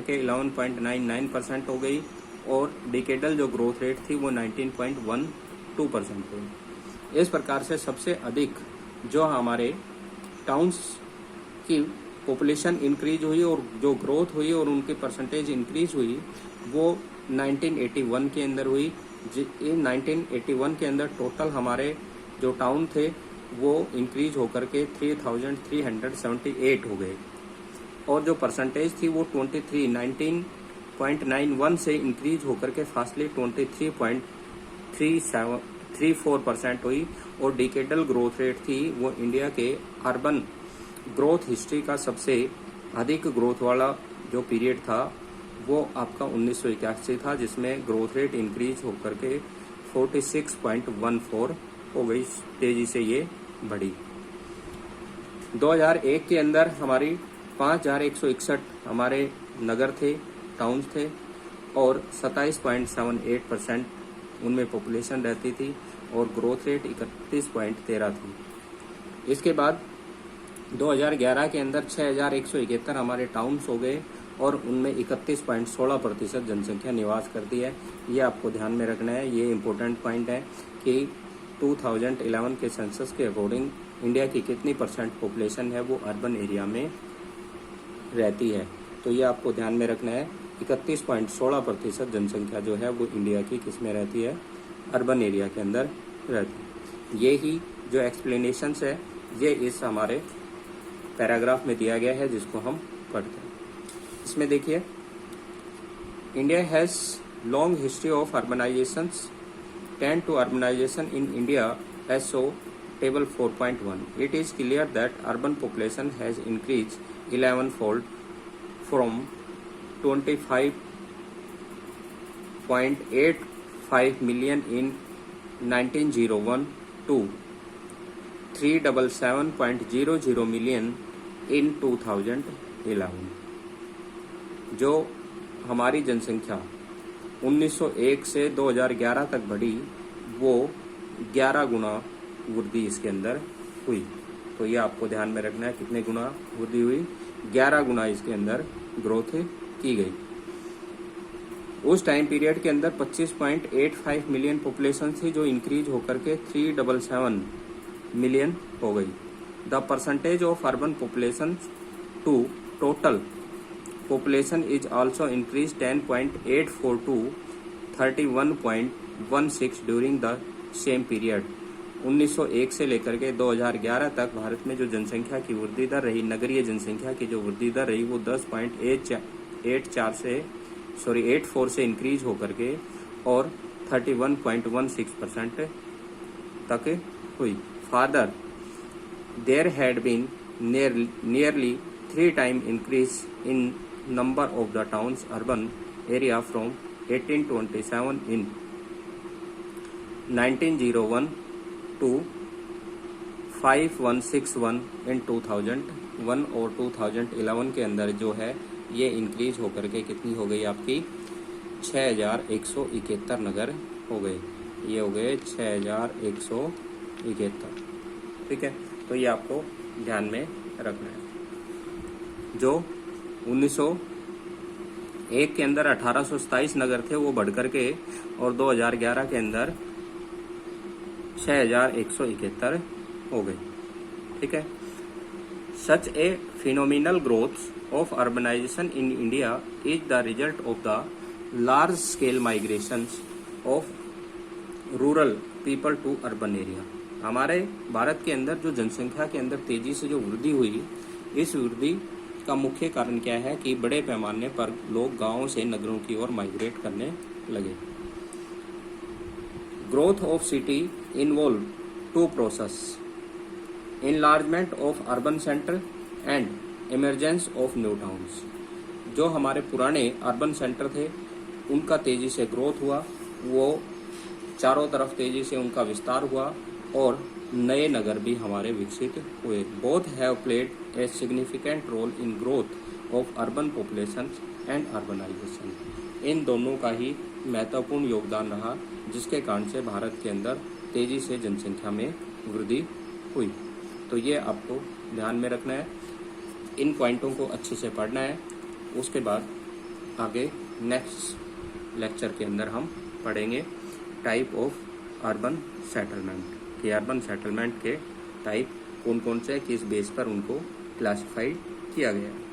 के 11.99% हो गई और डिकेडल जो ग्रोथ रेट थी वो 19.12% हुई। इस प्रकार से सबसे अधिक जो हमारे टाउन्स की पॉपुलेशन इंक्रीज हुई और जो ग्रोथ हुई और उनकी परसेंटेज इंक्रीज हुई वो 1981 के अंदर हुई। इन 1981 के अंदर टोटल हमारे जो टाउन थे वो इंक्रीज होकर के 3378 हो गए और जो परसेंटेज थी वो 19.91 से इंक्रीज होकर के फास्टली 23.34% हुई और डिकेडल ग्रोथ रेट थी वो इंडिया के अर्बन ग्रोथ हिस्ट्री का सबसे अधिक ग्रोथ वाला जो पीरियड था वो आपका 1981 था, जिसमें ग्रोथ रेट इंक्रीज होकर के 46.14 हो गई, तेजी से ये बढ़ी। 2001 के अंदर हमारी 5161 हमारे नगर थे, टाउन्स थे और 27.78% उनमें पॉपुलेशन रहती थी और ग्रोथ रेट 31.13 थी। इसके बाद 2011 के अंदर 6171 हमारे टाउन्स हो गए और उनमें 31.16% जनसंख्या निवास करती है। ये आपको ध्यान में रखना है, ये इम्पोर्टेंट पॉइंट है कि 2011 के सेंसस के अकॉर्डिंग इंडिया की कितनी परसेंट पॉपुलेशन है वो अर्बन एरिया में रहती है। तो ये आपको ध्यान में रखना है, 31.16% जनसंख्या जो है वो इंडिया की किस में रहती है, अर्बन एरिया के अंदर रहती है। ये ही जो एक्सप्लेनेशंस है ये इस हमारे पैराग्राफ में दिया गया है जिसको हम पढ़ते हैं। इसमें देखिए, India has long history of urbanisations, tend to urbanisation in India as so table 4.1. It is clear that urban population has increased 11-fold from 25.85 million in 1901 to 377.00 million in 2011। जो हमारी जनसंख्या 1901 से 2011 तक बढ़ी वो 11 गुना वृद्धि इसके अंदर हुई। तो ये आपको ध्यान में रखना है, कितने गुना वृद्धि हुई, 11 गुना इसके अंदर ग्रोथ की गई। उस टाइम पीरियड के अंदर 25.85 मिलियन पॉपुलेशन थी जो इंक्रीज होकर के 377 मिलियन हो गई। The percentage of urban population to total population is also increased 10.84 to 31.16 during the same period। 1901 से लेकर के 2011 तक भारत में जो जनसंख्या की वृद्धि दर रही, नगरीय जनसंख्या की जो वृद्धि दर रही वो 10.84 से इंक्रीज होकर के और 31.16% तक हुई। Further there had been nearly 3 times increase in number of the town's urban area from 1827 in 1901 to 5161 in 2001 और 2011 के अंदर जो है ये इंक्रीज होकर के कितनी हो गई आपकी 6171 नगर हो गए। ये हो गए 6171। ठीक है, तो ये आपको ध्यान में रखना है। जो 1901 के अंदर 1827 नगर थे वो बढ़कर के और 2011 के अंदर 6171 हो गए। ठीक है, such a phenomenal growth of urbanization in India is the result of the large scale migration of rural people to urban area. हमारे भारत के अंदर जो जनसंख्या के अंदर तेजी से जो वृद्धि हुई, इस वृद्धि का मुख्य कारण क्या है कि बड़े पैमाने पर लोग गांवों से नगरों की ओर माइग्रेट करने लगे। Growth of city involve 2 process, enlargement of urban centre and emergence of new towns. जो हमारे पुराने अर्बन सेंटर थे उनका तेजी से ग्रोथ हुआ, वो चारों तरफ तेजी से उनका विस्तार हुआ और नए नगर भी हमारे विकसित हुए। Both have played a significant role in growth of urban population and urbanization. इन दोनों का ही महत्वपूर्ण योगदान रहा जिसके कारण से भारत के अंदर तेजी से जनसंख्या में वृद्धि हुई। तो ये आपको ध्यान में रखना है, इन पॉइंटों को अच्छे से पढ़ना है। उसके बाद आगे नेक्स्ट लेक्चर के अंदर हम पढ़ेंगे टाइप ऑफ अर्बन सेटलमेंट कि अर्बन सेटलमेंट के टाइप कौन कौन से, किस बेस पर उनको क्लासिफाइड किया गया है।